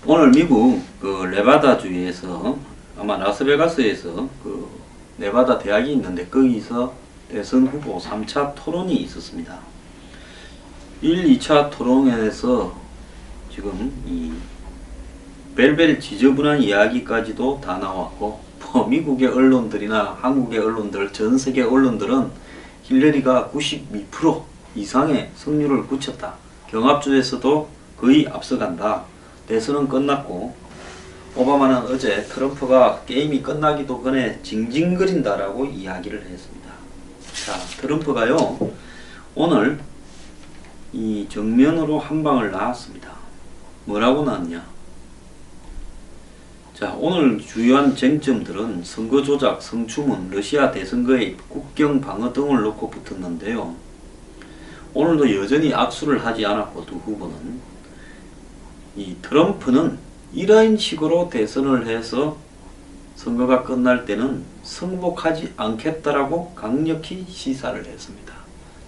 오늘 미국 그 네바다주에서 아마 라스베가스에서 그 네바다 대학이 있는데 거기서 대선 후보 3차 토론이 있었습니다. 1, 2차 토론에서 지금 이 벨벨 지저분한 이야기까지도 다 나왔고 뭐 미국의 언론들이나 한국의 언론들, 전 세계 언론들은 힐러리가 92% 이상의 승률을 굳혔다. 경합주에서도 거의 앞서간다. 대선은 끝났고 오바마는 어제 트럼프가 게임이 끝나기도 전에 징징거린다라고 이야기를 했습니다. 자, 트럼프가요 오늘 이 정면으로 한 방을 놨습니다. 뭐라고 나왔냐? 자, 오늘 주요한 쟁점들은 선거 조작, 성추문, 러시아 대선 개입, 국경 방어 등을 놓고 붙었는데요. 오늘도 여전히 악수를 하지 않았고 두 후보는 이 트럼프는 이런 식으로 대선을 해서 선거가 끝날 때는 승복하지 않겠다라고 강력히 시사를 했습니다.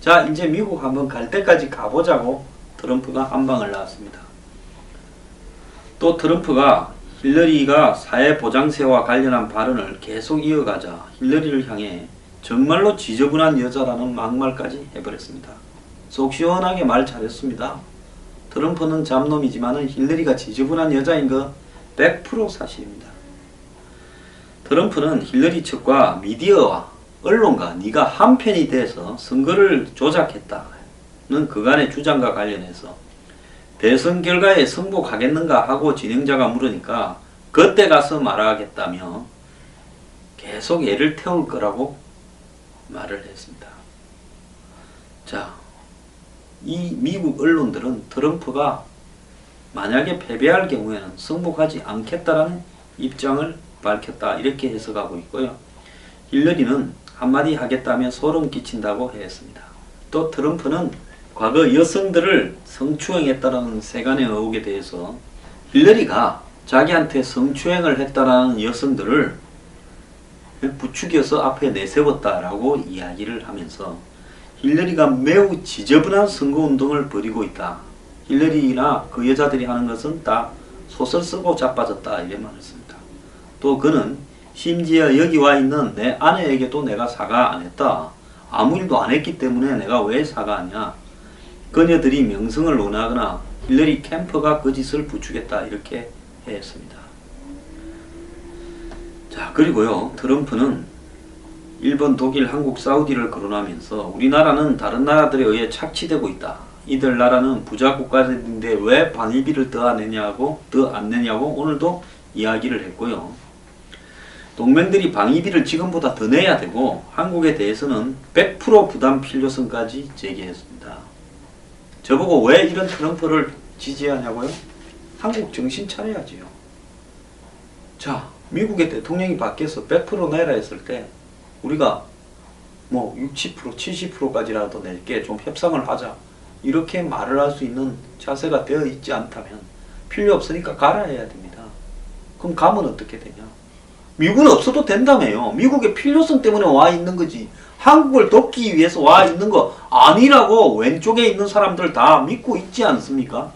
자, 이제 미국 한번 갈 때까지 가보자고 트럼프가 한 방을 놨습니다. 또 트럼프가 힐러리가 사회보장세와 관련한 발언을 계속 이어가자 힐러리를 향해 정말로 지저분한 여자라는 막말까지 해버렸습니다. 속 시원하게 말 잘했습니다. 트럼프는 잡놈이지만 힐러리가 지저분한 여자인 거 100% 사실입니다. 트럼프는 힐러리 측과 미디어와 언론과 네가 한편이 돼서 선거를 조작했다는 그간의 주장과 관련해서 대선 결과에 승복하겠는가 하고 진행자가 물으니까 그때 가서 말하겠다며 계속 애를 태울 거라고 말을 했습니다. 자, 이 미국 언론들은 트럼프가 만약에 패배할 경우에는 승복하지 않겠다라는 입장을 밝혔다 이렇게 해석하고 있고요. 힐러리는 한마디 하겠다며 소름 끼친다고 했습니다. 또 트럼프는 과거 여성들을 성추행했다라는 세간의 의혹에 대해서 힐러리가 자기한테 성추행을 했다라는 여성들을 부추겨서 앞에 내세웠다라고 이야기를 하면서 힐러리가 매우 지저분한 선거운동을 벌이고 있다. 힐러리나 그 여자들이 하는 것은 다 소설 쓰고 자빠졌다 이래 말했습니다. 또 그는 심지어 여기 와 있는 내 아내에게도 내가 사과 안 했다. 아무 일도 안 했기 때문에 내가 왜 사과하냐. 그녀들이 명성을 원하거나 힐러리 캠프가 그 짓을 부추겼다 이렇게 했습니다. 자, 그리고요 트럼프는 일본, 독일, 한국, 사우디를 거론하면서 우리나라는 다른 나라들에 의해 착취되고 있다. 이들 나라는 부자 국가들인데 왜 방위비를 더 안 내냐고 오늘도 이야기를 했고요. 동맹들이 방위비를 지금보다 더 내야 되고 한국에 대해서는 100% 부담 필요성까지 제기했습니다. 저보고 왜 이런 트럼프를 지지하냐고요? 한국 정신 차려야지요. 자, 미국의 대통령이 바뀌어서 100% 내라 했을 때 우리가 뭐 60%, 70%까지라도 낼게 좀 협상을 하자 이렇게 말을 할 수 있는 자세가 되어 있지 않다면 필요 없으니까 가라 해야 됩니다. 그럼 가면 어떻게 되냐? 미국은 없어도 된다며요. 미국의 필요성 때문에 와 있는 거지. 한국을 돕기 위해서 와 있는 거 아니라고 왼쪽에 있는 사람들 다 믿고 있지 않습니까?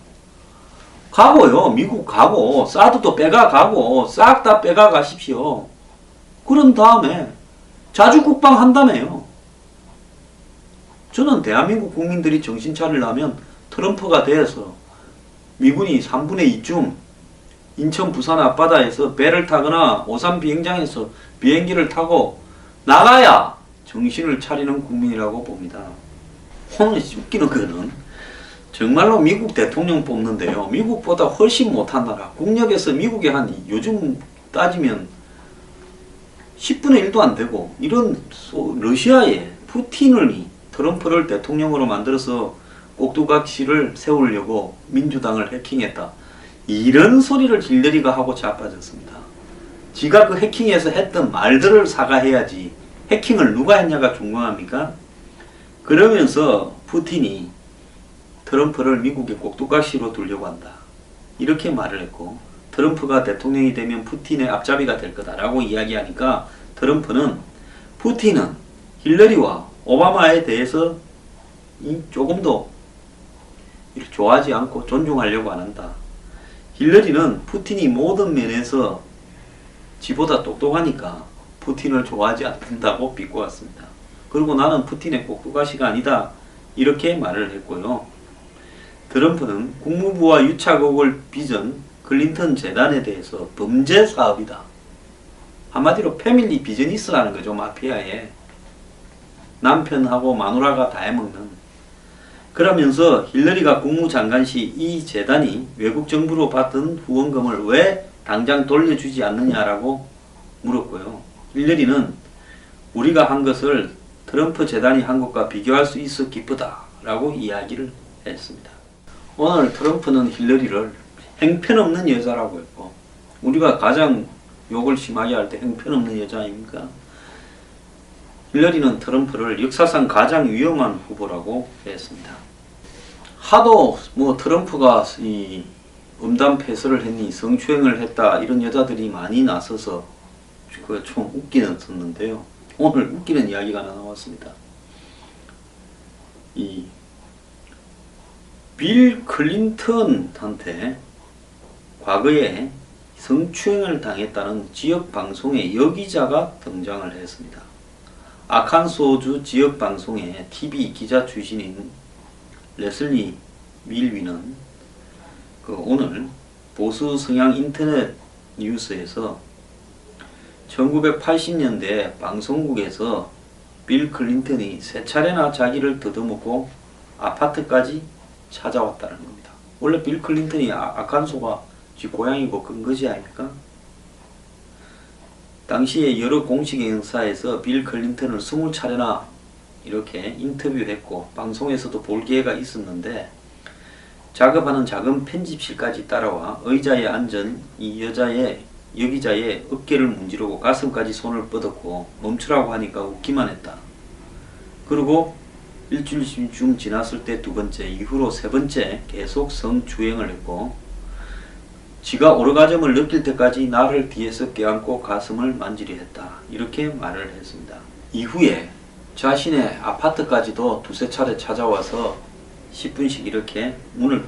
가고요. 미국 가고 사드도 빼가 가고 싹 다 빼가 가십시오. 그런 다음에 자주 국방 한다며요. 저는 대한민국 국민들이 정신 차리려면 트럼프가 돼서 미군이 3분의 2쯤 인천 부산 앞바다에서 배를 타거나 오산 비행장에서 비행기를 타고 나가야 정신을 차리는 국민이라고 봅니다. 오늘 웃기는 거는 정말로 미국 대통령 뽑는데요. 미국보다 훨씬 못한 나라. 국력에서 미국이 한 요즘 따지면 10분의 1도 안 되고 이런 러시아의 푸틴을 트럼프를 대통령으로 만들어서 꼭두각시를 세우려고 민주당을 해킹했다. 이런 소리를 힐러리가 하고 자빠졌습니다. 지가 그 해킹에서 했던 말들을 사과해야지 해킹을 누가 했냐가 중요합니까? 그러면서 푸틴이 트럼프를 미국의 꼭두각시로 두려고 한다. 이렇게 말을 했고 트럼프가 대통령이 되면 푸틴의 앞잡이가 될 거다라고 이야기하니까 트럼프는 푸틴은 힐러리와 오바마에 대해서 조금도 좋아하지 않고 존중하려고 안 한다. 힐러리는 푸틴이 모든 면에서 지보다 똑똑하니까 푸틴을 좋아하지 않는다고 비꼬았습니다. 그리고 나는 푸틴의 꼭두가시가 아니다 이렇게 말을 했고요. 트럼프는 국무부와 유착옥을 빚은 클린턴 재단에 대해서 범죄 사업이다. 한마디로 패밀리 비즈니스라는 거죠. 마피아에 남편하고 마누라가 다 해먹는. 그러면서 힐러리가 국무장관 시 이 재단이 외국 정부로 받던 후원금을 왜 당장 돌려주지 않느냐라고 물었고요. 힐러리는 우리가 한 것을 트럼프 재단이 한 것과 비교할 수 있어 기쁘다 라고 이야기를 했습니다. 오늘 트럼프는 힐러리를 행편없는 여자라고 했고, 우리가 가장 욕을 심하게 할 때 행편없는 여자 아닙니까? 힐러리는 트럼프를 역사상 가장 위험한 후보라고 했습니다. 하도 뭐 트럼프가 이 음담 패설을 했니 성추행을 했다 이런 여자들이 많이 나서서 그 좀 웃기는데요. 오늘 웃기는 이야기가 하나 나왔습니다. 이 빌 클린턴한테 과거에 성추행을 당했다는 지역 방송의 여기자가 등장을 했습니다. 아칸소주 지역 방송의 TV 기자 출신인 레슬리 밀위는 오늘 보수 성향 인터넷 뉴스에서 1980년대 방송국에서 빌 클린턴이 세 차례나 자기를 더듬었고 아파트까지 찾아왔다는 겁니다. 원래 빌 클린턴이 아칸소가 지 고향이고 근거지 아닙니까? 당시에 여러 공식 행사에서 빌 클린턴을 20차례나 이렇게 인터뷰했고 방송에서도 볼 기회가 있었는데 작업하는 작은 편집실까지 따라와 의자에 앉은 이 여기자의 어깨를 문지르고 가슴까지 손을 뻗었고 멈추라고 하니까 웃기만 했다. 그리고 일주일쯤 지났을 때 두 번째, 이후로 세 번째 계속 성추행을 했고 지가 오르가즘을 느낄 때까지 나를 뒤에서 껴안고 가슴을 만지려 했다. 이렇게 말을 했습니다. 이후에 자신의 아파트까지도 두세 차례 찾아와서 10분씩 이렇게 문을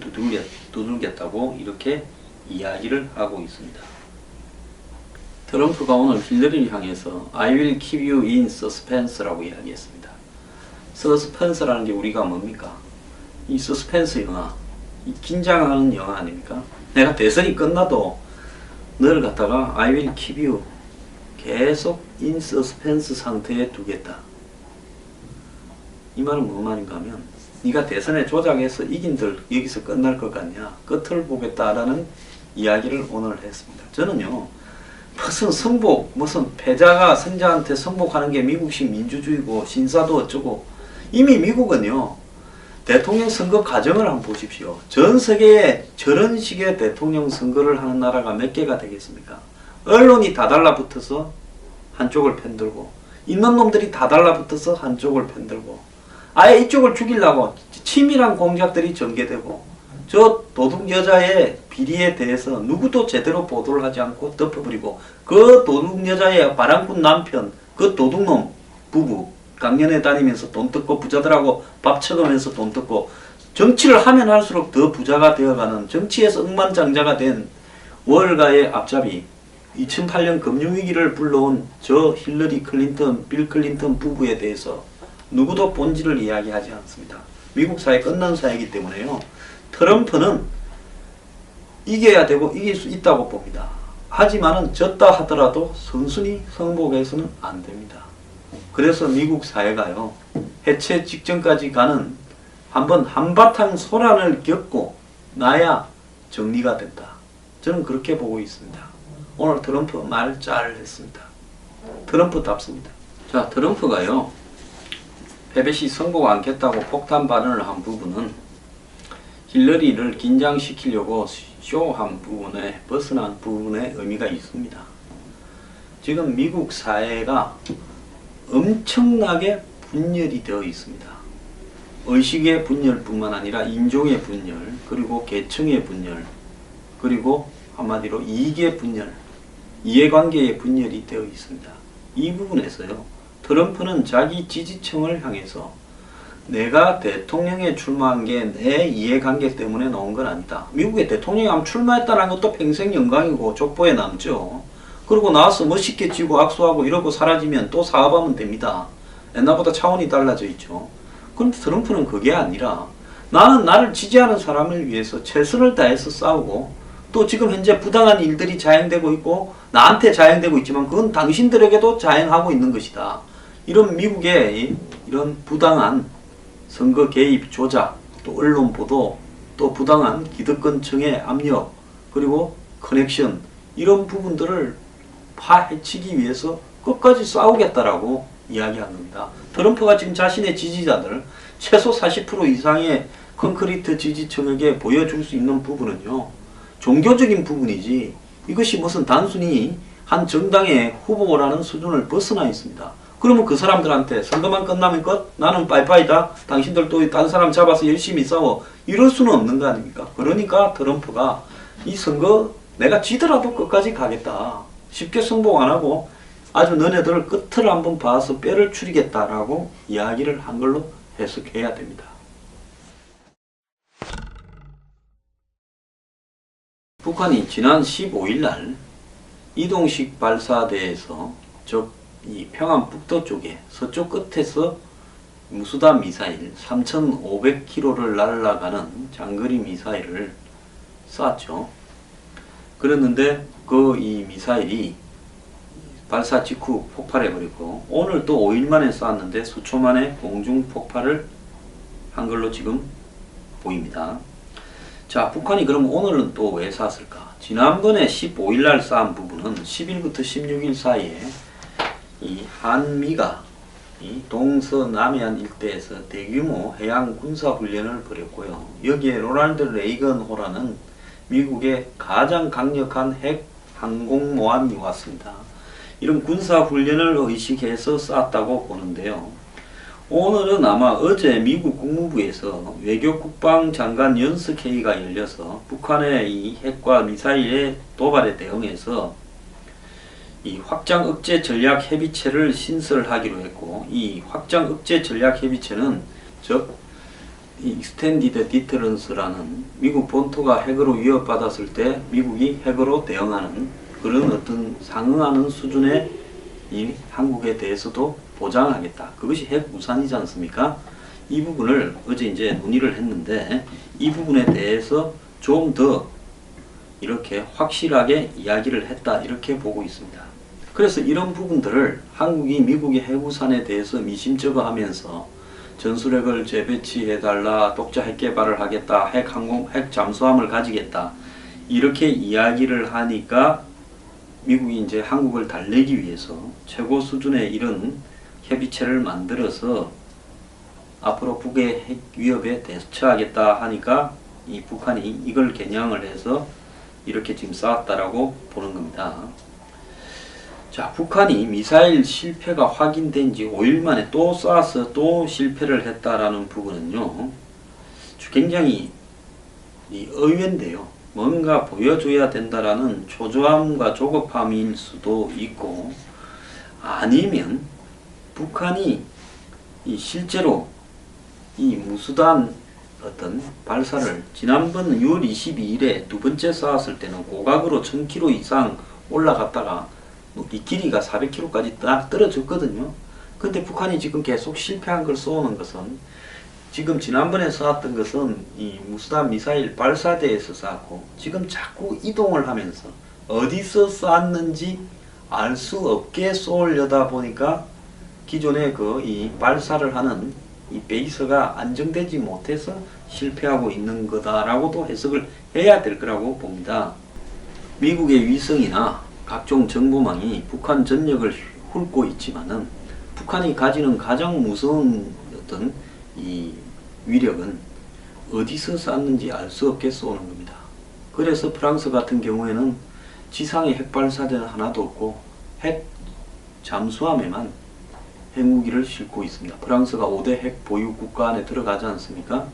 두들겼다고 이렇게 이야기를 하고 있습니다. 트럼프가 오늘 힐러리를 향해서 I will keep you in suspense라고 이야기했습니다. 서스펜스라는 게 우리가 뭡니까? 이 서스펜스 영화, 이 긴장하는 영화 아닙니까? 내가 대선이 끝나도 너를 갖다가 I will keep you 계속 in suspense 상태에 두겠다. 이 말은 무슨 말인가 하면 네가 대선에 조작해서 이긴들 여기서 끝날 것 같냐? 끝을 보겠다라는 이야기를 오늘 했습니다. 저는요, 무슨 성복, 무슨 패자가 승자한테 성복하는 게 미국식 민주주의고 신사도 어쩌고, 이미 미국은요 대통령 선거 과정을 한번 보십시오. 전 세계에 저런 식의 대통령 선거를 하는 나라가 몇 개가 되겠습니까? 언론이 다 달라붙어서 한쪽을 편들고 있는 놈들이 다 달라붙어서 한쪽을 편들고 아예 이쪽을 죽이려고 치밀한 공작들이 전개되고 저 도둑 여자의 비리에 대해서 누구도 제대로 보도를 하지 않고 덮어버리고 그 도둑 여자의 바람꾼 남편 그 도둑놈 부부 강연에 다니면서 돈 뜯고 부자들하고 밥 처가면서 돈 뜯고 정치를 하면 할수록 더 부자가 되어가는 정치에서 억만장자가 된 월가의 앞잡이 2008년 금융위기를 불러온 저 힐러리 클린턴, 빌 클린턴 부부에 대해서 누구도 본질을 이야기하지 않습니다. 미국 사회 끝난 사회이기 때문에요. 트럼프는 이겨야 되고 이길 수 있다고 봅니다. 하지만은 졌다 하더라도 순순히 성복해서는 안 됩니다. 그래서 미국 사회가요 해체 직전까지 가는 한번 한바탕 소란을 겪고 나야 정리가 된다. 저는 그렇게 보고 있습니다. 오늘 트럼프 말 잘했습니다. 트럼프답습니다. 자, 트럼프가요 패배 시 성공 않겠다고 폭탄 발언을 한 부분은 힐러리를 긴장시키려고 쇼한 부분에 벗어난 부분에 의미가 있습니다. 지금 미국 사회가 엄청나게 분열이 되어 있습니다. 의식의 분열뿐만 아니라 인종의 분열, 그리고 계층의 분열, 그리고 한마디로 이익의 분열, 이해관계의 분열이 되어 있습니다. 이 부분에서요 트럼프는 자기 지지층을 향해서 내가 대통령에 출마한 게 내 이해관계 때문에 나온 건 아니다. 미국의 대통령이 한번 출마했다는 것도 평생 영광이고 족보에 남죠. 그러고 나와서 멋있게 지고 악수하고 이러고 사라지면 또 사업하면 됩니다. 옛날보다 차원이 달라져 있죠. 그런데 트럼프는 그게 아니라 나는 나를 지지하는 사람을 위해서 최선을 다해서 싸우고 또 지금 현재 부당한 일들이 자행되고 있고 나한테 자행되고 있지만 그건 당신들에게도 자행하고 있는 것이다. 이런 미국의 이런 부당한 선거 개입 조작, 또 언론 보도, 또 부당한 기득권층의 압력, 그리고 커넥션 이런 부분들을 파헤치기 위해서 끝까지 싸우겠다라고 이야기한 겁니다. 트럼프가 지금 자신의 지지자들 최소 40% 이상의 콘크리트 지지층에게 보여줄 수 있는 부분은요, 종교적인 부분이지 이것이 무슨 단순히 한 정당의 후보라는 수준을 벗어나 있습니다. 그러면 그 사람들한테 선거만 끝나면 끝? 나는 빠이빠이다. 당신들도 다른 사람 잡아서 열심히 싸워. 이럴 수는 없는 거 아닙니까? 그러니까 트럼프가 이 선거 내가 지더라도 끝까지 가겠다. 쉽게 승복 안 하고 아주 너네들 끝을 한번 봐서 뼈를 추리겠다라고 이야기를 한 걸로 해석해야 됩니다. 북한이 지난 15일 날 이동식 발사대에서 즉 이 평안 북도 쪽에 서쪽 끝에서 무수단 미사일 3,500km를 날아가는 장거리 미사일을 쐈죠. 그랬는데 그 이 미사일이 발사 직후 폭발해버리고 오늘 또 5일 만에 쐈는데 수초 만에 공중 폭발을 한 걸로 지금 보입니다. 자, 북한이 그럼 오늘은 또 왜 쐈을까? 지난번에 15일 날 쏜 부분은 10일부터 16일 사이에 이 한미가 이 동서남해안 일대에서 대규모 해양 군사 훈련을 벌였고요. 여기에 로널드 레이건호라는 미국의 가장 강력한 핵 항공모함이 왔습니다. 이런 군사 훈련을 의식해서 쐈다고 보는데요. 오늘은 아마 어제 미국 국무부에서 외교국방장관 연석회의가 열려서 북한의 이 핵과 미사일의 도발에 대응해서 이 확장 억제 전략 협의체를 신설하기로 했고, 이 확장 억제 전략 협의체는 즉 이 익스텐디드 디터런스라는 미국 본토가 핵으로 위협받았을 때 미국이 핵으로 대응하는 그런 어떤 상응하는 수준의 이 한국에 대해서도 보장하겠다. 그것이 핵 무산이지 않습니까? 이 부분을 어제 이제 논의를 했는데 이 부분에 대해서 좀 더 이렇게 확실하게 이야기를 했다. 이렇게 보고 있습니다. 그래서 이런 부분들을 한국이 미국의 핵우산에 대해서 미심쩍어 하면서 전술핵을 재배치해달라, 독자 핵 개발을 하겠다, 핵 잠수함을 가지겠다, 이렇게 이야기를 하니까 미국이 이제 한국을 달래기 위해서 최고 수준의 이런 협의체를 만들어서 앞으로 북의 핵 위협에 대처하겠다 하니까 이 북한이 이걸 겨냥을 해서 이렇게 지금 싸웠다라고 보는 겁니다. 자, 북한이 미사일 실패가 확인된 지 5일 만에 또 쏴서 또 실패를 했다라는 부분은요, 굉장히 의외인데요. 뭔가 보여줘야 된다라는 초조함과 조급함일 수도 있고, 아니면 북한이 실제로 이 무수단 어떤 발사를 지난번 6월 22일에 두 번째 쐈을 때는 고각으로 1000km 이상 올라갔다가 이 길이가 400km까지 딱 떨어졌거든요. 근데 북한이 지금 계속 실패한 걸 쏘는 것은 지금 지난번에 쏘았던 것은 이 무수단 미사일 발사대에서 쐈고 지금 자꾸 이동을 하면서 어디서 쐈는지 알 수 없게 쏘려다 보니까 기존의 그 이 발사를 하는 이 베이스가 안정되지 못해서 실패하고 있는 거다라고도 해석을 해야 될 거라고 봅니다. 미국의 위성이나 각종 정보망이 북한 전역을 훑고 있지만은 북한이 가지는 가장 무서운 어떤 이 위력은 어디서 쐈는지 알 수 없게 쏘는 겁니다. 그래서 프랑스 같은 경우에는 지상에 핵 발사대는 하나도 없고 핵 잠수함에만 핵무기를 싣고 있습니다. 프랑스가 5대 핵 보유 국가 안에 들어가지 않습니까?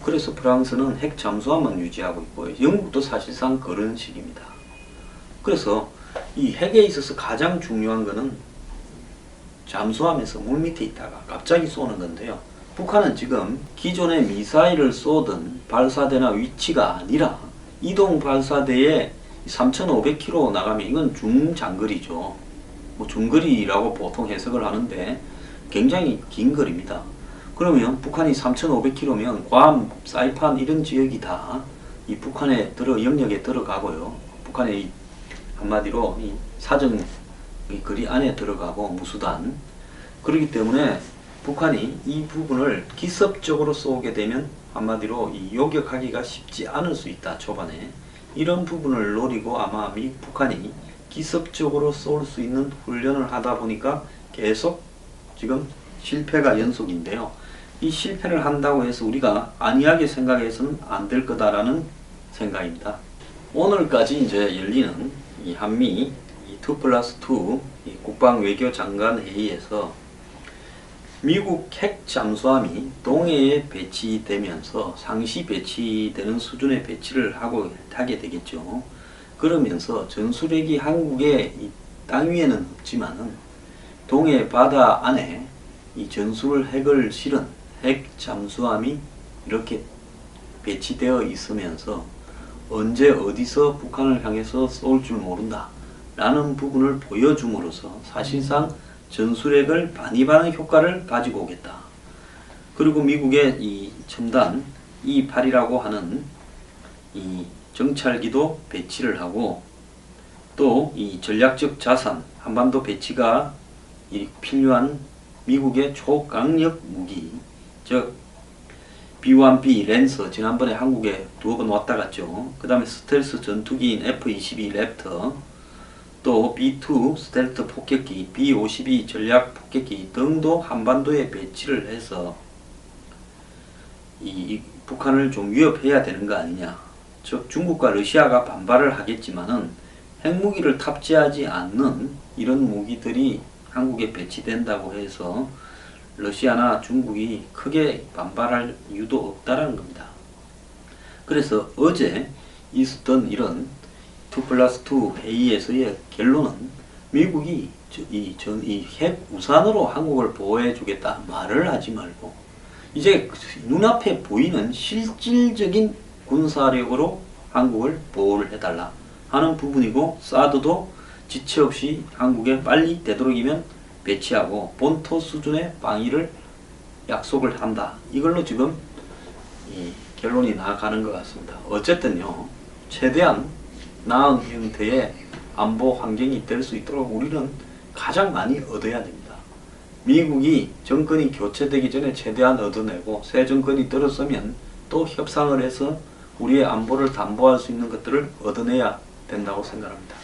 그래서 프랑스는 핵 잠수함만 유지하고 있고 영국도 사실상 그런 식입니다. 그래서 이 핵에 있어서 가장 중요한 것은 잠수함에서 물 밑에 있다가 갑자기 쏘는 건데요. 북한은 지금 기존의 미사일을 쏘던 발사대나 위치가 아니라 이동 발사대에 3,500km 나가면 이건 중장거리죠. 뭐 중거리라고 보통 해석을 하는데 굉장히 긴 거리입니다. 그러면 북한이 3,500km면 괌, 사이판 이런 지역이 다 이 북한의 영역에 들어가고요. 북한의 한마디로 이 사정 거리 안에 들어가고 무수단. 그렇기 때문에 북한이 이 부분을 기습적으로 쏘게 되면 한마디로 이 요격하기가 쉽지 않을 수 있다. 초반에 이런 부분을 노리고 아마 북한이 기습적으로 쏠 수 있는 훈련을 하다 보니까 계속 지금 실패가 연속인데요. 이 실패를 한다고 해서 우리가 안이하게 생각해서는 안 될 거다라는 생각입니다. 오늘까지 이제 열리는 이 한미 2+2 국방 외교 장관 회의에서 미국 핵 잠수함이 동해에 배치되면서 상시 배치되는 수준의 배치를 하게 되겠죠. 그러면서 전술핵이 한국의 이 땅 위에는 없지만은 동해 바다 안에 이 전술 핵을 실은 핵 잠수함이 이렇게 배치되어 있으면서 언제 어디서 북한을 향해서 쏠 줄 모른다 라는 부분을 보여줌으로써 사실상 전술핵을 반입하는 효과를 가지고 오겠다. 그리고 미국의 이 첨단 E8이라고 하는 이 정찰기도 배치를 하고 또 이 전략적 자산 한반도 배치가 필요한 미국의 초강력 무기 즉 B-1B 랜서 지난번에 한국에 2번 왔다 갔죠. 그 다음에 스텔스 전투기인 F-22 랩터 또 B-2 스텔스 폭격기 B-52 전략 폭격기 등도 한반도에 배치를 해서 이 북한을 좀 위협해야 되는 거 아니냐. 즉 중국과 러시아가 반발을 하겠지만은 핵무기를 탑재하지 않는 이런 무기들이 한국에 배치된다고 해서 러시아나 중국이 크게 반발할 이유도 없다라는 겁니다. 그래서 어제 있었던 이런 2+2 회의에서의 결론은 미국이 이 핵 우산으로 한국을 보호해 주겠다 말을 하지 말고 이제 눈앞에 보이는 실질적인 군사력으로 한국을 보호를 해달라 하는 부분이고 사드도 지체 없이 한국에 빨리 되도록이면 배치하고 본토 수준의 방위를 약속을 한다. 이걸로 지금 이 결론이 나가는 것 같습니다. 어쨌든요. 최대한 나은 형태의 안보 환경이 될 수 있도록 우리는 가장 많이 얻어야 됩니다. 미국이 정권이 교체되기 전에 최대한 얻어내고 새 정권이 들어서면 또 협상을 해서 우리의 안보를 담보할 수 있는 것들을 얻어내야 된다고 생각합니다.